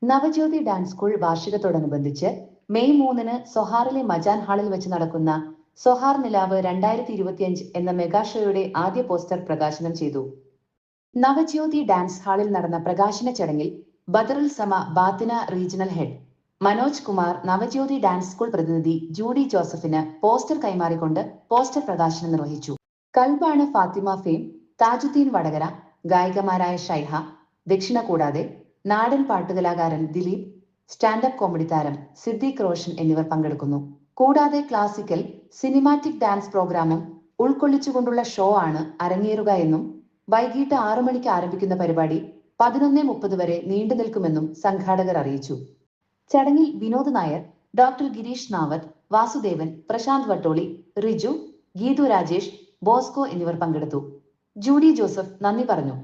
Navajyothi dance school വാർഷികത്തോടനുബന്ധിച്ച് May 3-ന് സൊഹാറിലെ മജാൻ ഹാളിൽ വെച്ച് നടക്കുന്ന സൊഹാർ നിലാവ് 2025 എന്ന മെഗാ ഷോയുടെ ആദ്യ പോസ്റ്റർ പ്രകാശനം ചെയ്തു. നവജ്യോതി ഡാൻസ് ഹാളിൽ നടന്ന പ്രകാശന ചടങ്ങിൽ ബദറുൽ സമ Batinah regional head Manoj Kumar Navajyothi dance school പ്രതിനിധി ജൂഡി ജോസഫിന് പോസ്റ്റർ കൈമാറിക്കൊണ്ട് പോസ്റ്റർ പ്രകാശനം നിർവഹിച്ചു. കൽബാണ് ഫാത്തിമ ഫെയിം, താജുദ്ദീൻ വടകര, ഗായികമാരായ ഷൈഹ, ദക്ഷിണ കൂടാതെ നാടൻ പാട്ടുകലാകാരൻ ദിലീപ്, സ്റ്റാൻഡപ്പ് കോമഡി താരം സിദ്ദീഖ് റോഷൻ എന്നിവർ പങ്കെടുക്കുന്നു. കൂടാതെ ക്ലാസിക്കൽ, സിനിമാറ്റിക് ഡാൻസ് പ്രോഗ്രാമും ഉൾക്കൊള്ളിച്ചുകൊണ്ടുള്ള ഷോ ആണ് അരങ്ങേറുക എന്നും വൈകിട്ട് 6 മണിക്ക് ആരംഭിക്കുന്ന പരിപാടി 11:30 വരെ നീണ്ടു നിൽക്കുമെന്നും സംഘാടകർ അറിയിച്ചു. ചടങ്ങിൽ വിനോദ് നായർ, ഡോക്ടർ ഗിരീഷ് നാവത്ത്, വാസുദേവൻ, പ്രശാന്ത് വട്ടോളി, റിജു, ഗീതു രാജേഷ്, ബോസ്കോ എന്നിവർ പങ്കെടുത്തു. ജൂഡി ജോസഫ് നന്ദി പറഞ്ഞു.